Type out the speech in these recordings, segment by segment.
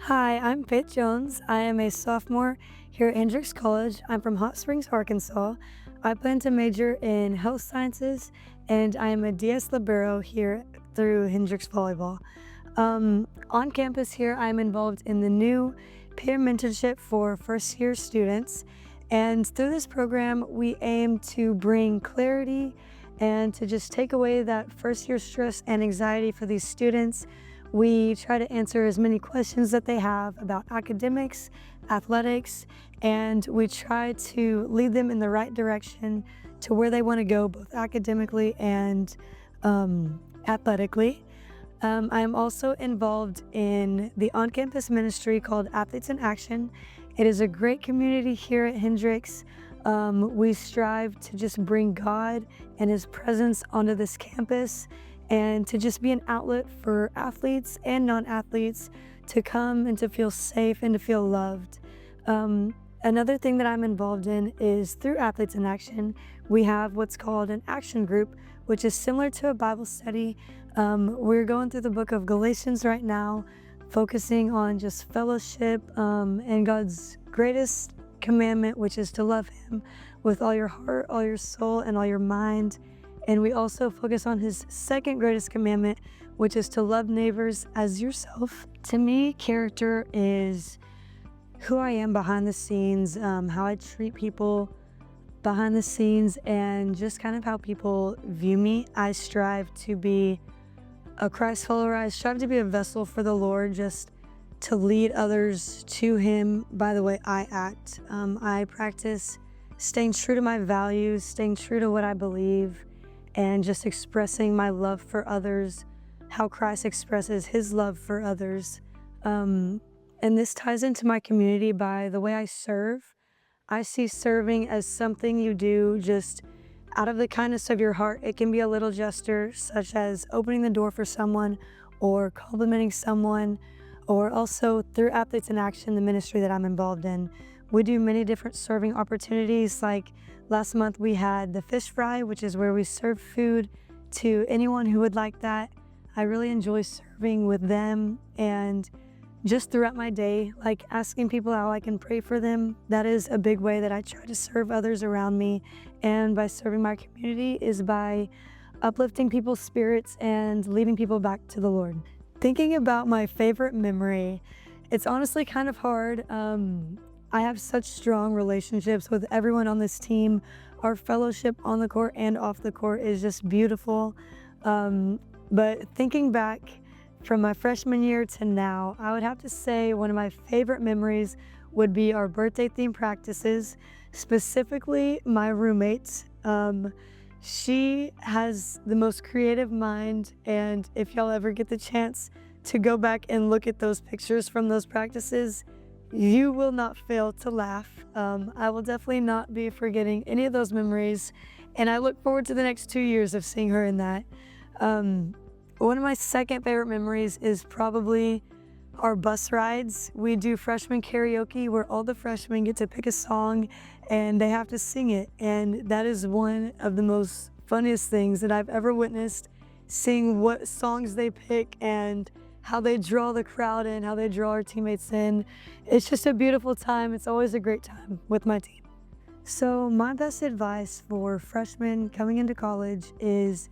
Hi, I'm Faith Jones. I am a sophomore here at Hendrix College. I'm from Hot Springs, Arkansas. I plan to major in health sciences, and I am a DS Libero here through Hendrix Volleyball. On campus here, I'm involved in the new peer mentorship for first year students. And through this program, we aim to bring clarity and to just take away that first year stress and anxiety for these students. We try to answer as many questions that they have about academics, athletics, and we try to lead them in the right direction to where they want to go, both academically and athletically. I am also involved in the on-campus ministry called Athletes in Action. It is a great community here at Hendrix. We strive to just bring God and His presence onto this campus and to just be an outlet for athletes and non-athletes to come and to feel safe and to feel loved. Another thing that I'm involved in is through Athletes in Action, we have what's called an action group, which is similar to a Bible study. We're going through the book of Galatians right now, focusing on just fellowship and God's greatest commandment, which is to love Him with all your heart, all your soul, and all your mind. And we also focus on His second greatest commandment, which is to love neighbors as yourself. To me, character is who I am behind the scenes, how I treat people behind the scenes, and just kind of how people view me. I strive to be a Christ follower. I strive to be a vessel for the Lord, just to lead others to Him by the way I act. I practice staying true to my values, staying true to what I believe, and just expressing my love for others, how Christ expresses His love for others. And this ties into my community by the way I serve. I see serving as something you do just out of the kindness of your heart. It can be a little gesture, such as opening the door for someone or complimenting someone, or also through Athletes in Action, the ministry that I'm involved in. We do many different serving opportunities. Like last month we had the fish fry, which is where we serve food to anyone who would like that. I really enjoy serving with them, and just throughout my day, like asking people how I can pray for them. That is a big way that I try to serve others around me. And by serving my community is by uplifting people's spirits and leading people back to the Lord. Thinking about my favorite memory, it's honestly kind of hard. I have such strong relationships with everyone on this team. Our fellowship on the court and off the court is just beautiful. But thinking back from my freshman year to now, I would have to say one of my favorite memories would be our birthday themed practices, specifically my roommate. She has the most creative mind, and if y'all ever get the chance to go back and look at those pictures from those practices, you will not fail to laugh. I will definitely not be forgetting any of those memories, and I look forward to the next 2 years of seeing her in that. One of my second favorite memories is probably our bus rides. We do freshman karaoke where all the freshmen get to pick a song and they have to sing it. And that is one of the most funniest things that I've ever witnessed, seeing what songs they pick and how they draw the crowd in, how they draw our teammates in. It's just a beautiful time. It's always a great time with my team. So my best advice for freshmen coming into college is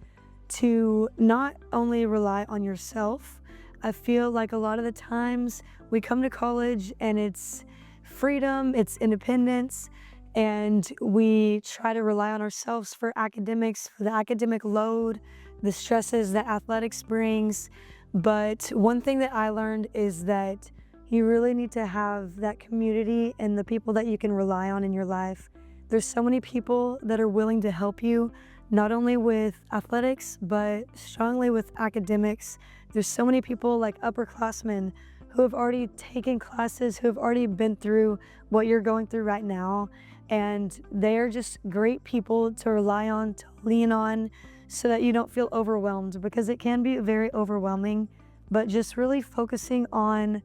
to not only rely on yourself. I feel like a lot of the times we come to college and it's freedom, it's independence, and we try to rely on ourselves for academics, for the academic load, the stresses that athletics brings. But one thing that I learned is that you really need to have that community and the people that you can rely on in your life. There's so many people that are willing to help you, not only with athletics, but strongly with academics. There's so many people like upperclassmen who have already taken classes, who have already been through what you're going through right now. And they're just great people to rely on, to lean on, so that you don't feel overwhelmed, because it can be very overwhelming. But just really focusing on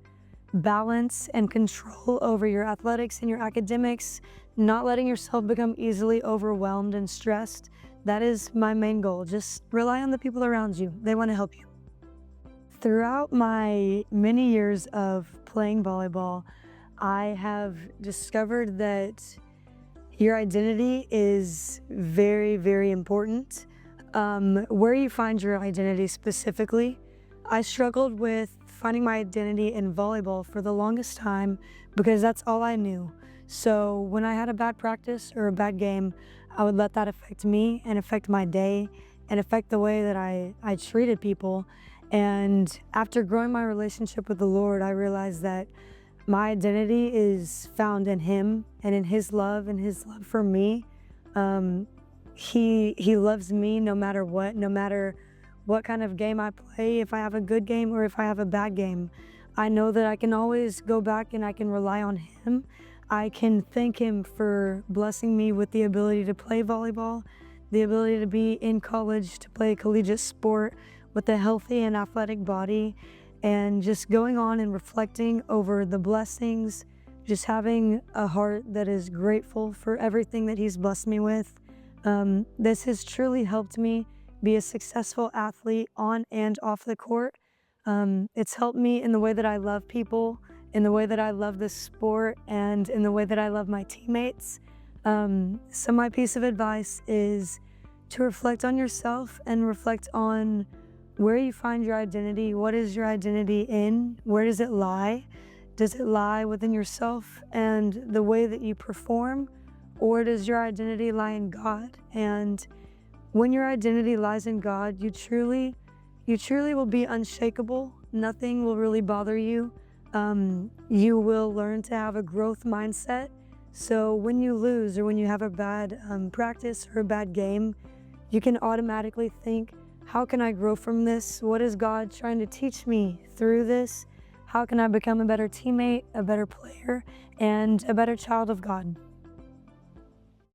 balance and control over your athletics and your academics, not letting yourself become easily overwhelmed and stressed. That is my main goal. Just rely on the people around you. They want to help you. Throughout my many years of playing volleyball, I have discovered that your identity is very, very important. Where you find your identity specifically, I struggled with finding my identity in volleyball for the longest time because that's all I knew. So when I had a bad practice or a bad game, I would let that affect me and affect my day and affect the way that I treated people. And after growing my relationship with the Lord, I realized that my identity is found in Him and in His love and His love for me. Um, he loves me no matter what kind of game I play, if I have a good game or if I have a bad game. I know that I can always go back and I can rely on Him. I can thank Him for blessing me with the ability to play volleyball, the ability to be in college, to play a collegiate sport with a healthy and athletic body, and just going on and reflecting over the blessings, just having a heart that is grateful for everything that He's blessed me with. This has truly helped me be a successful athlete on and off the court. It's helped me in the way that I love people, in the way that I love this sport, and in the way that I love my teammates. So my piece of advice is to reflect on yourself and reflect on where you find your identity. What is your identity in? Where does it lie? Does it lie within yourself and the way that you perform? Or does your identity lie in God? And when your identity lies in God, you truly will be unshakable. Nothing will really bother you. You will learn to have a growth mindset. So when you lose or when you have a bad practice or a bad game, you can automatically think, how can I grow from this? What is God trying to teach me through this? How can I become a better teammate, a better player, and a better child of God?